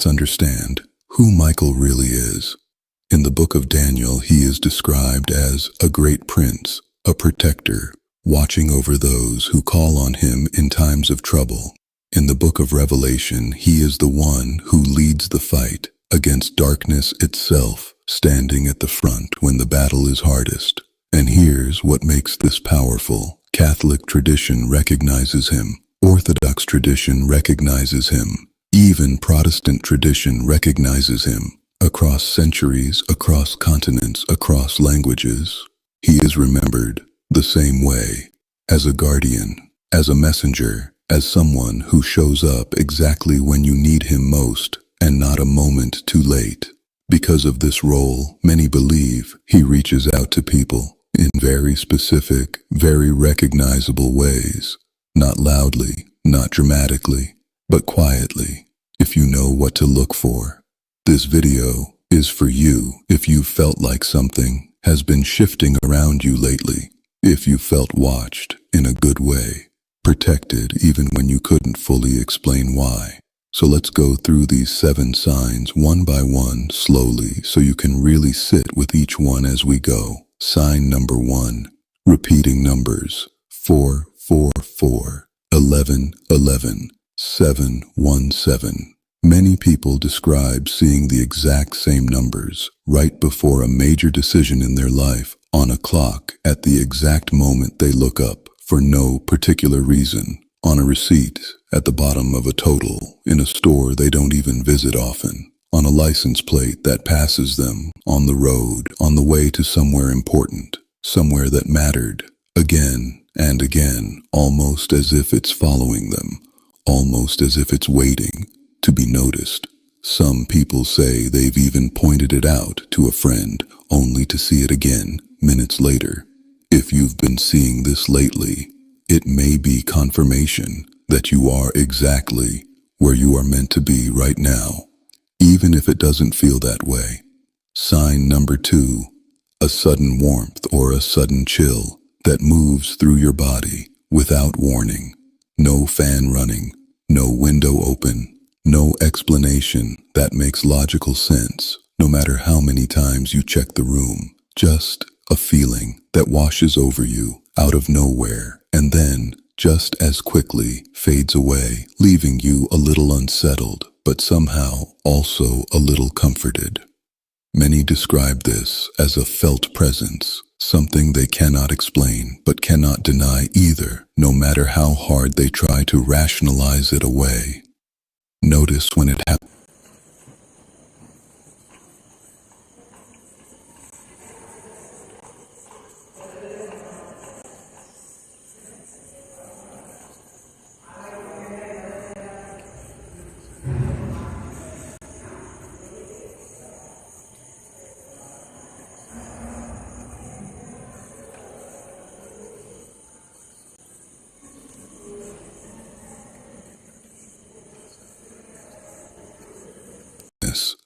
Let's understand who Michael really is. In the book of Daniel, he is described as a great prince, a protector, watching over those who call on him in times of trouble. In the book of Revelation, he is the one who leads the fight against darkness itself, standing at the front when the battle is hardest. And here's what makes this powerful. Catholic tradition recognizes him. Orthodox tradition recognizes him. Even Protestant tradition recognizes him. Across centuries, across continents, across languages, he is remembered the same way, as a guardian, as a messenger, as someone who shows up exactly when you need him most, and not a moment too late. Because of this role, many believe he reaches out to people in very specific, very recognizable ways. Not loudly, not dramatically, but quietly, if you know what to look for. This video is for you if you felt like something has been shifting around you lately, if you felt watched in a good way, protected even when you couldn't fully explain why. So let's go through these 7 signs one by one slowly so you can really sit with each one as we go. Sign number 1, repeating numbers 4, 4, 4, 11, 11, 7, 1, 7. Many people describe seeing the exact same numbers right before a major decision in their life on a clock at the exact moment they look up for no particular reason, on a receipt at the bottom of a total in a store they don't even visit often, on a license plate that passes them on the road on the way to somewhere important, somewhere that mattered, again and again, almost as if it's following them, almost as if it's waiting to be noticed. Some people say they've even pointed it out to a friend only to see it again minutes later. If you've been seeing this lately, it may be confirmation that you are exactly where you are meant to be right now, even if it doesn't feel that way. Sign number 2, a sudden warmth or a sudden chill that moves through your body without warning. No fan running, no window open, no explanation that makes logical sense, no matter how many times you check the room. Just a feeling that washes over you out of nowhere and then, just as quickly, fades away, leaving you a little unsettled, but somehow also a little comforted. Many describe this as a felt presence, something they cannot explain but cannot deny either, no matter how hard they try to rationalize it away. Notice when it happens.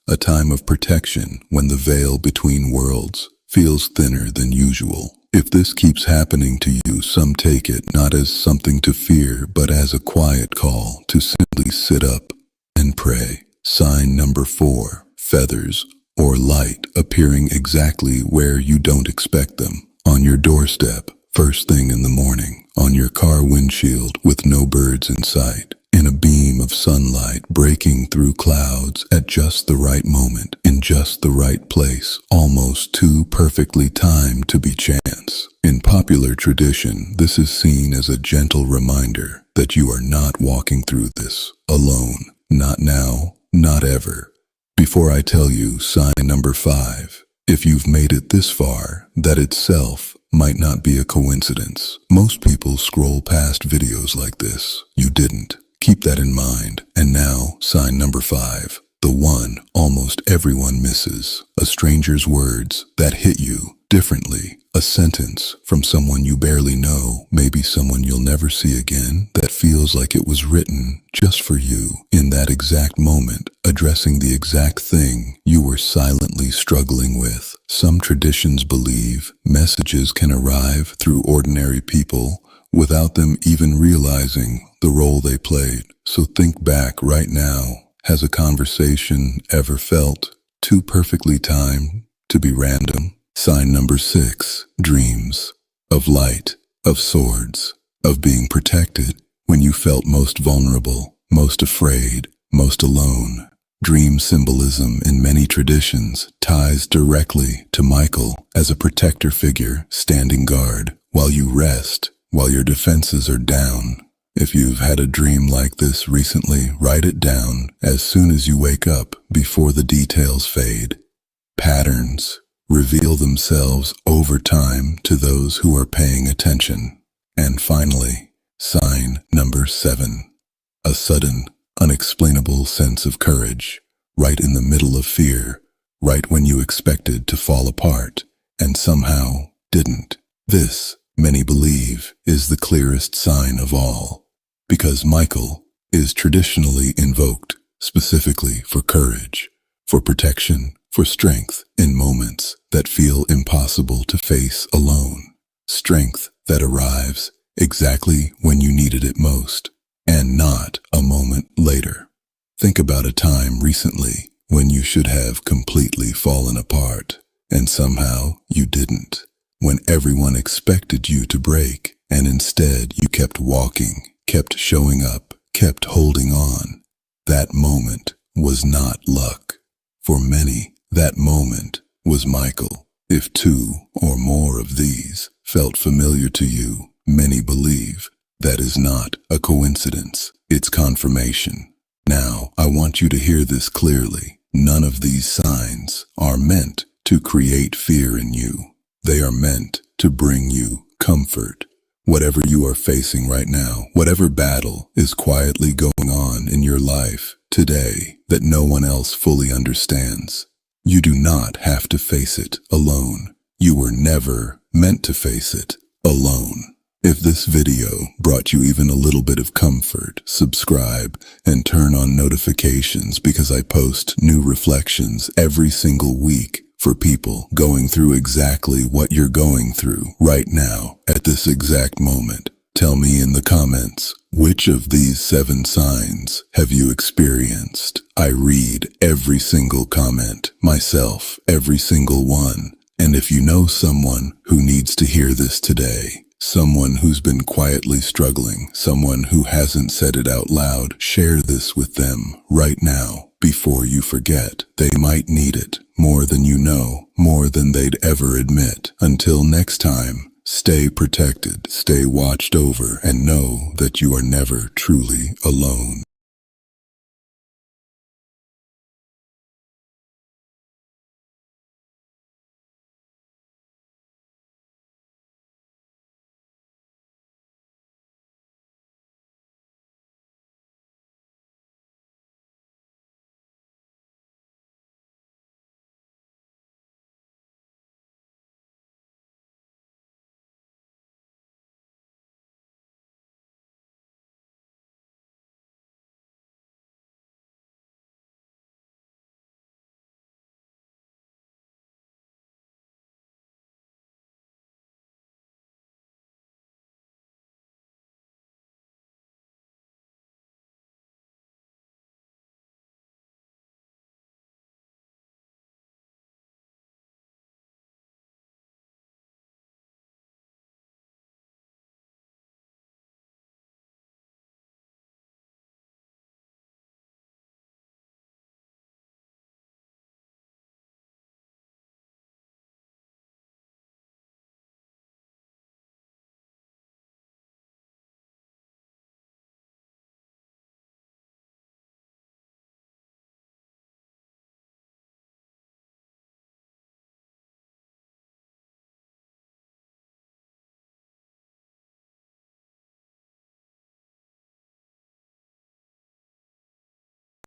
A time of protection when the veil between worlds feels thinner than usual. If this keeps happening to you, some take it not as something to fear, but as a quiet call to simply sit up and pray. Sign number 4, feathers or light appearing exactly where you don't expect them. On your doorstep, first thing in the morning, on your car windshield with no birds in sight, in a beam of sunlight breaking through clouds at just the right moment, in just the right place, almost too perfectly timed to be chance. In popular tradition, this is seen as a gentle reminder that you are not walking through this alone. Not now, not ever. Before I tell you sign number 5, if you've made it this far, that itself might not be a coincidence. Most people scroll past videos like this. You didn't. Keep that in mind. And now, sign number 5, the one almost everyone misses. A stranger's words that hit you differently. A sentence from someone you barely know, maybe someone you'll never see again, that feels like it was written just for you in that exact moment, addressing the exact thing you were silently struggling with. Some traditions believe messages can arrive through ordinary people without them even realizing the role they played. So think back right now. Has a conversation ever felt too perfectly timed to be random? Sign number 6, dreams of light, of swords, of being protected when you felt most vulnerable, most afraid, most alone. Dream symbolism in many traditions ties directly to Michael as a protector figure standing guard while you rest, while your defenses are down. If you've had a dream like this recently, write it down as soon as you wake up before the details fade. Patterns reveal themselves over time to those who are paying attention. And finally, sign number 7, a sudden, unexplainable sense of courage, right in the middle of fear, right when you expected to fall apart, and somehow didn't. This, many believe, is the clearest sign of all, because Michael is traditionally invoked specifically for courage, for protection, for strength in moments that feel impossible to face alone. Strength that arrives exactly when you needed it most, and not a moment later. Think about a time recently when you should have completely fallen apart, and somehow you didn't. When everyone expected you to break, and instead you kept walking, kept showing up, kept holding on. That moment was not luck. For many, that moment was Michael. If 2 or more of these felt familiar to you, many believe that is not a coincidence, it's confirmation. Now, I want you to hear this clearly. None of these signs are meant to create fear in you. They are meant to bring you comfort. Whatever you are facing right now, whatever battle is quietly going on in your life today that no one else fully understands, you do not have to face it alone. You were never meant to face it alone. If this video brought you even a little bit of comfort, subscribe and turn on notifications because I post new reflections every single week for people going through exactly what you're going through right now at this exact moment. Tell me in the comments, which of these 7 signs have you experienced? I read every single comment, myself, every single one. And if you know someone who needs to hear this today, someone who's been quietly struggling, someone who hasn't said it out loud, share this with them right now before you forget. They might need it more than you know, more than they'd ever admit. Until next time, stay protected, stay watched over, and know that you are never truly alone.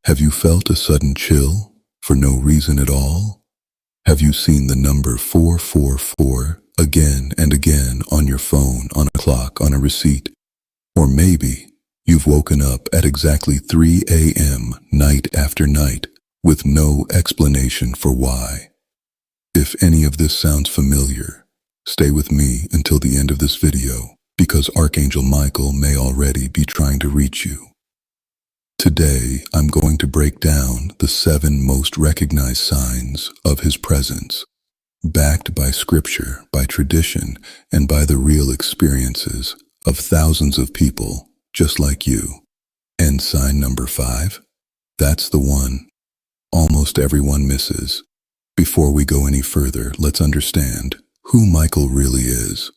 Have you felt a sudden chill for no reason at all? Have you seen the number 444 again and again on your phone, on a clock, on a receipt? Or maybe you've woken up at exactly 3 a.m. night after night with no explanation for why. If any of this sounds familiar, stay with me until the end of this video because Archangel Michael may already be trying to reach you. Today, I'm going to break down the 7 most recognized signs of his presence, backed by scripture, by tradition, and by the real experiences of thousands of people just like you. And sign number 5? That's the one almost everyone misses. Before we go any further, let's understand who Michael really is.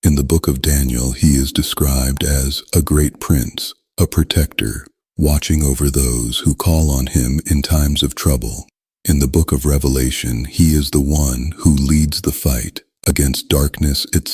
In the book of Daniel, he is described as a great prince, a protector, watching over those who call on him in times of trouble. In the book of Revelation, he is the one who leads the fight against darkness itself.